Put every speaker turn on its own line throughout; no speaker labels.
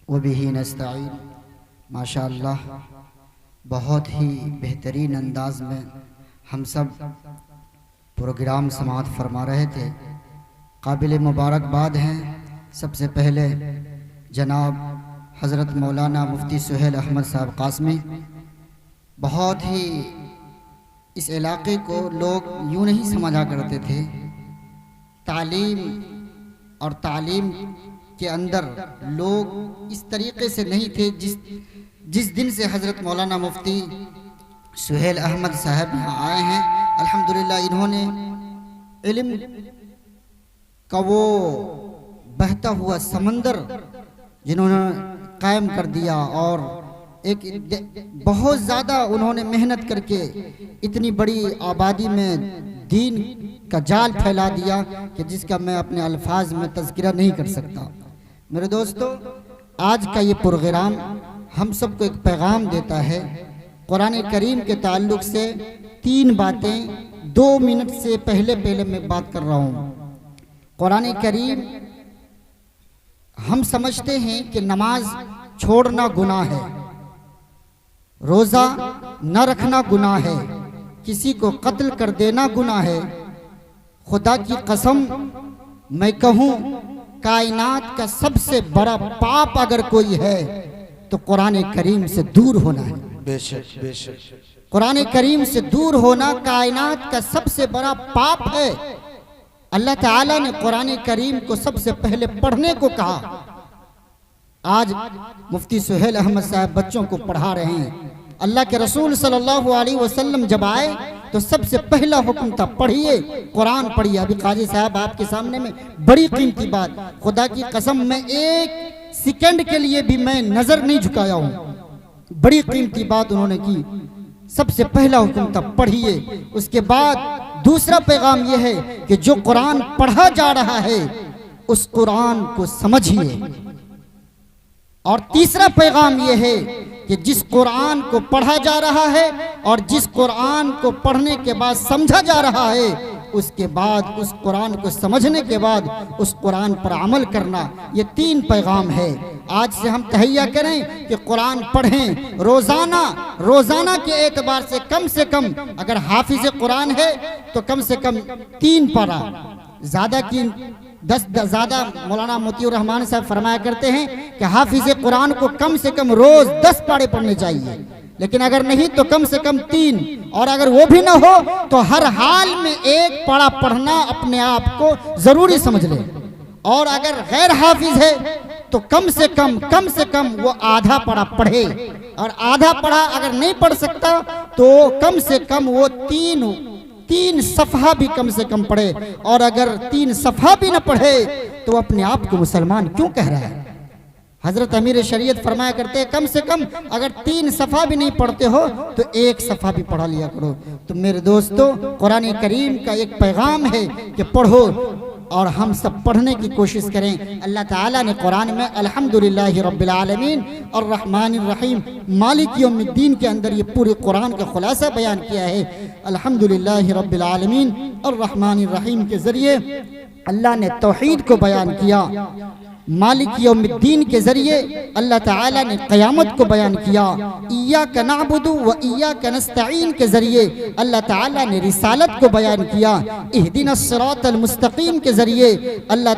व बिही नस्तईन। माशाअल्लाह बहुत ही बेहतरीन अंदाज में हम सब प्रोग्राम समाअत फरमा रहे थे। काबिल मुबारकबाद हैं सबसे पहले जनाब हज़रत मौलाना मुफ्ती सुहेल अहमद साहब कासमी। बहुत ही इस इलाके को लोग यूँ नहीं समझा करते थे, तालीम और तालीम के अंदर लोग इस तरीक़े से नहीं थे। जिस दिन से हज़रत मौलाना मुफ्ती सुहेल अहमद साहब यहाँ आए हैं, अल्हम्दुलिल्लाह इन्होंने इल्म का वो बहता हुआ समंदर जिन्होंने कायम कर दिया और एक बहुत ज़्यादा उन्होंने मेहनत करके इतनी बड़ी आबादी में दीन का जाल फैला दिया कि जिसका मैं अपने अल्फाज में तज़किरा नहीं कर सकता। मेरे दोस्तों, आज का ये प्रोग्राम हम सबको एक पैगाम देता है। कुरान करीम के ताल्लुक़ से 3 बातें 2 मिनट से पहले मैं बात कर रहा हूँ। कुरान करीम हम समझते हैं कि नमाज छोड़ना गुनाह है, रोज़ा न रखना गुनाह है, किसी को कत्ल कर देना गुनाह है। खुदा की कसम मैं कहूँ, कायनात का सबसे बड़ा पाप अगर कोई है तो कुरान करीम से दूर होना है।
बेशक बेशक
कुरान करीम से दूर होना कायनात का सबसे बड़ा पाप है। अल्लाह ताला ने कुरान करीम को सबसे पहले पढ़ने को कहा। आज मुफ्ती सुहेल अहमद साहब बच्चों को पढ़ा रहे हैं। अल्लाह के रसूल सल्लल्लाहु अलैहि वसल्लम जब आए तो सबसे पहला हुक्म था, पढ़िए, कुरान पढ़िए। अभी काजी साहब आपके सामने में बड़ी कीमती बात, खुदा की कसम मैं 1 सेकंड के लिए भी मैं नजर नहीं झुकाया हूँ। बड़ी कीमती बात उन्होंने की। सबसे पहला हुक्म था पढ़िए। उसके बाद दूसरा पैगाम यह है कि जो कुरान पढ़ा जा रहा है उस कुरान को समझिए। और तीसरा पैगाम यह है कि जिस कुरान को पढ़ा जा रहा है और जिस कुरान को पढ़ने के बाद समझा जा रहा है, उसके बाद उस कुरान को समझने के बाद उस कुरान पर अमल करना, ये 3 पैगाम है। आज से हम तहैया करें कि कुरान पढ़ें रोज़ाना के एतबार से कम अगर हाफिज कुरान है तो कम से कम 3 पारा, ज़्यादा की 10 ज़्यादा। मौलाना मोतियुर रहमान साहब फरमाया करते हैं कि हाफिज कुरान को कम से कम रोज़ 10 पारे पढ़ने चाहिए, लेकिन अगर नहीं तो कम से कम 3, और अगर वो भी ना हो तो हर हाल में 1 पारा पढ़ना अपने आप को ज़रूरी समझ ले। और अगर गैर हाफिज है तो कम से कम वो आधा पढ़ा पढ़े, और आधा पढ़ा अगर नहीं पढ़ सकता तो कम से कम वो 3 सफ़हा भी कम से कम पढ़े। और अगर 3 सफ़हा भी न पढ़े तो अपने आप को मुसलमान क्यों कह रहा है? हज़रत अमीर शरीयत फरमाया करते हैं कम से कम अगर 3 सफ़हा भी नहीं पढ़ते हो तो 1 सफ़हा भी पढ़ा लिया करो। तो मेरे दोस्तों, कुरान करीम का एक पैगाम है कि पढ़ो, और हम सब पढ़ने की कोशिश करें। अल्लाह ताला ने कुरान में अल्हम्दुलिल्लाहि रब्बिल आलमीन और रहमानिर रहीम मालिक यौमिद्दीन के अंदर ये पूरे कुरान का खुलासा बयान किया है। अल्हम्दुलिल्लाहि रब्बिल आलमीन और रहमानिर रहीम के ज़रिए अल्लाह ने तौहीद को बयान किया। मालिक यौमिद्दीन के ज़रिए अल्लाह ताला ने क़यामत को बयान किया। इय्याका नअबुदु व इय्याका नस्तईन के ज़रिए अल्लाह ताला ने रिसालत को बयान किया। इहदिनस सिरातल मुस्तकीम के ज़रिए अल्लाह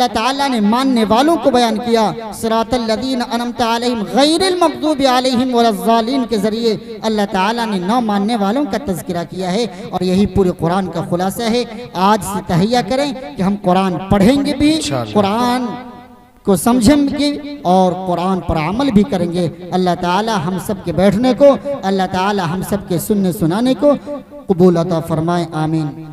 ताला ने मानने वालों को बयान किया। सिरातल लज़ीना अनअमता अलैहिम गैरिल मग़ज़ूबि अलैहिम वलज़्ज़ालीन के ज़रिए अल्लाह ताला ने न मानने वालों का तज़किरा किया है। और यही पूरे कुरान का खुलासा है। आज से तहैया करें कि हम कुरान पढ़ेंगे भी, कुरान को समझेंगे और कुरान पर अमल भी करेंगे। अल्लाह ताला हम सब के बैठने को, अल्लाह ताला हम सब के सुनने सुनाने को कबूल अता फरमाए। आमीन।